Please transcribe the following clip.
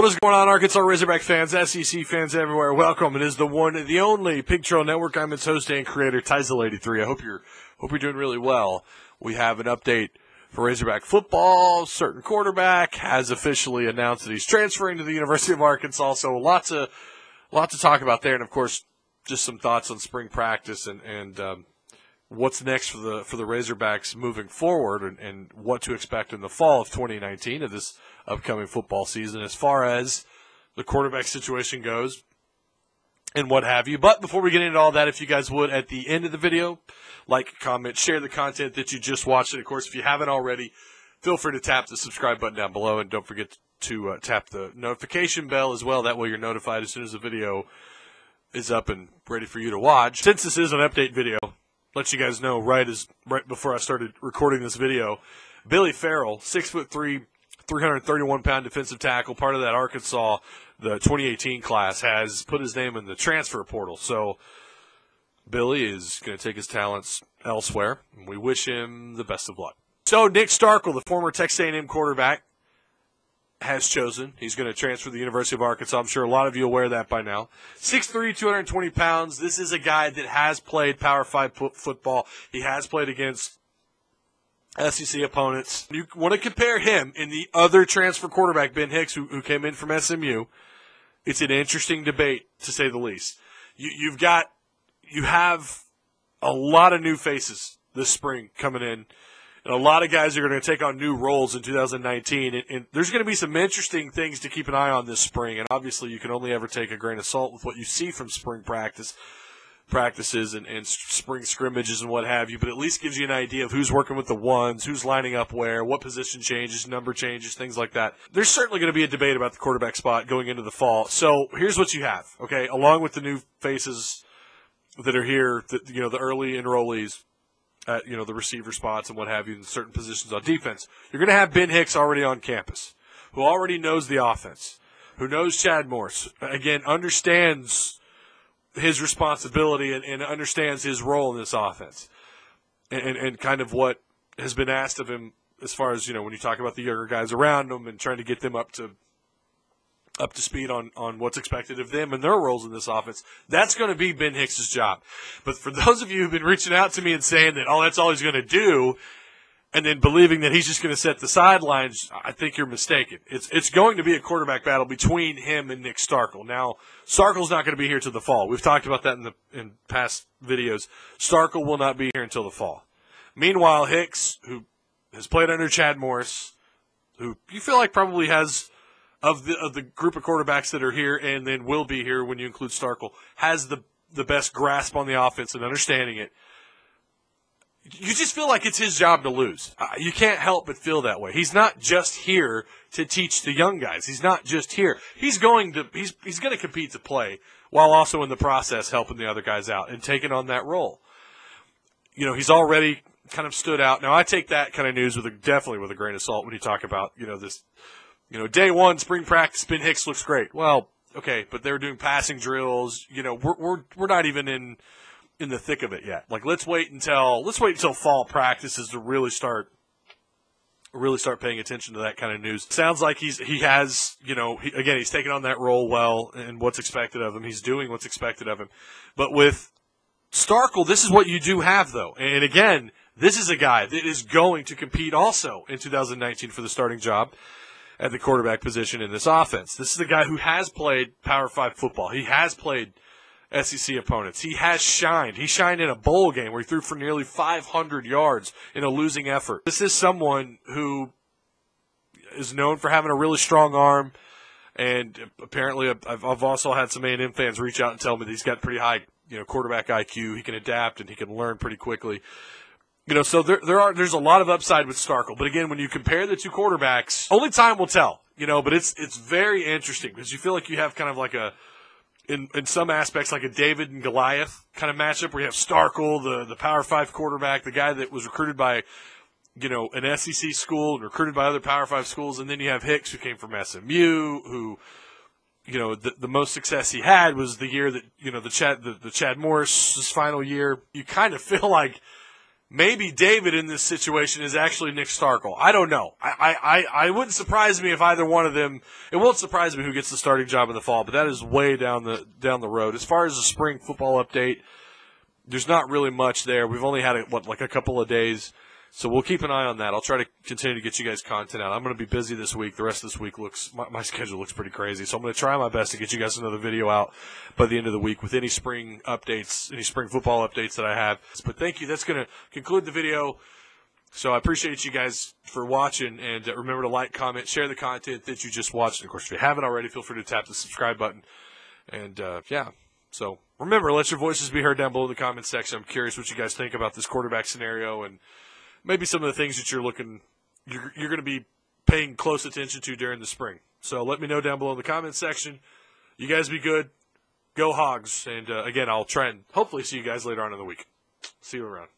What's going on, Arkansas Razorback fans, SEC fans everywhere? Welcome. It is the one, the only Pig Trail Network. I'm its host and creator, Tizel83. I hope you're doing really well. We have an update for Razorback football. Certain quarterback has officially announced that he's transferring to the University of Arkansas. So a lot to talk about there, and of course, just some thoughts on spring practice and what's next for the Razorbacks moving forward, and what to expect in the fall of 2019 of this upcoming football season as far as the quarterback situation goes and what have you. But before we get into all that, if you guys would, at the end of the video, like, comment, share the content that you just watched. And, of course, if you haven't already, feel free to tap the subscribe button down below. And don't forget to tap the notification bell as well. That way you're notified as soon as the video is up and ready for you to watch. Since this is an update video, let you guys know right before I started recording this video, Billy Farrell, 6'3", 331-pound defensive tackle, part of that Arkansas, the 2018 class, has put his name in the transfer portal. So Billy is going to take his talents elsewhere, and we wish him the best of luck. So Nick Starkel, the former Texas A&M quarterback, has chosen. He's going to transfer to the University of Arkansas. I'm sure a lot of you are aware of that by now. 6'3", 220 pounds. This is a guy that has played Power 5 football. He has played against SEC opponents. You want to compare him and the other transfer quarterback, Ben Hicks, who came in from SMU. It's an interesting debate, to say the least. You have a lot of new faces this spring coming in, and a lot of guys are going to take on new roles in 2019. And there's going to be some interesting things to keep an eye on this spring. And obviously, you can only ever take a grain of salt with what you see from spring practices and spring scrimmages and what have you, but at least gives you an idea of who's working with the ones, who's lining up where, what position changes, number changes, things like that. There's certainly going to be a debate about the quarterback spot going into the fall. So here's what you have, okay, along with the new faces that are here, the early enrollees at, the receiver spots and what have you in certain positions on defense. You're going to have Ben Hicks already on campus, who already knows the offense, who knows Chad Morris, again, understands his responsibility and understands his role in this offense and kind of what has been asked of him as far as, when you talk about the younger guys around him and trying to get them up to speed on what's expected of them and their roles in this offense. That's going to be Ben Hicks' job. But for those of you who've been reaching out to me and saying that, that's all he's going to do, and then believing that he's just going to set the sidelines, I think you're mistaken. It's going to be a quarterback battle between him and Nick Starkel. Now, Starkel's not going to be here till the fall. We've talked about that in past videos. Starkel will not be here until the fall. Meanwhile, Hicks, who has played under Chad Morris, who you feel like probably has, of the group of quarterbacks that are here and then will be here when you include Starkel, has the best grasp on the offense and understanding it. You just feel like it's his job to lose. You can't help but feel that way. He's not just here to teach the young guys. He's not just here. He's going to compete to play while also in the process helping the other guys out and taking on that role. He's already kind of stood out. Now, I take that kind of news definitely with a grain of salt when you talk about, this, day one, spring practice, Ben Hicks looks great. Well, okay, but they're doing passing drills. We're not even in the thick of it yet. Like, let's wait until fall practices to really start paying attention to that kind of news. Sounds like he has, he's taking on that role well and what's expected of him. He's doing what's expected of him. But with Starkel, this is what you do have, though. And again, this is a guy that is going to compete also in 2019 for the starting job at the quarterback position in this offense. This is a guy who has played Power 5 football. He has played SEC opponents. He has shined. He shined in a bowl game where he threw for nearly 500 yards in a losing effort. This is someone who is known for having a really strong arm, and apparently I've also had some A&M fans reach out and tell me that he's got pretty high, quarterback IQ. He can adapt and he can learn pretty quickly. So there's a lot of upside with Starkel. But again, when you compare the two quarterbacks, only time will tell. But it's very interesting because you feel like you have kind of like in some aspects, like a David and Goliath kind of matchup where you have Starkel, the Power 5 quarterback, the guy that was recruited by, an SEC school and recruited by other Power 5 schools, and then you have Hicks, who came from SMU, who, the most success he had was the year that, the Chad Morris's final year. You kind of feel like maybe David in this situation is actually Nick Starkel. I don't know. I wouldn't surprise me if either one of them. It won't surprise me who gets the starting job in the fall, but that is way down the road. As far as the spring football update, there's not really much there. We've only had like a couple of days, so we'll keep an eye on that. I'll try to continue to get you guys content out. I'm going to be busy this week. The rest of this week my schedule looks pretty crazy, so I'm going to try my best to get you guys another video out by the end of the week with any spring updates, any spring football updates that I have. But thank you. That's going to conclude the video. So I appreciate you guys for watching, and remember to like, comment, share the content that you just watched. And of course, if you haven't already, feel free to tap the subscribe button. And yeah, so remember, let your voices be heard down below in the comment section. I'm curious what you guys think about this quarterback scenario and maybe some of the things that you're going to be paying close attention to during the spring. So let me know down below in the comment section. You guys be good. Go Hogs. And again, I'll try and hopefully see you guys later on in the week. See you around.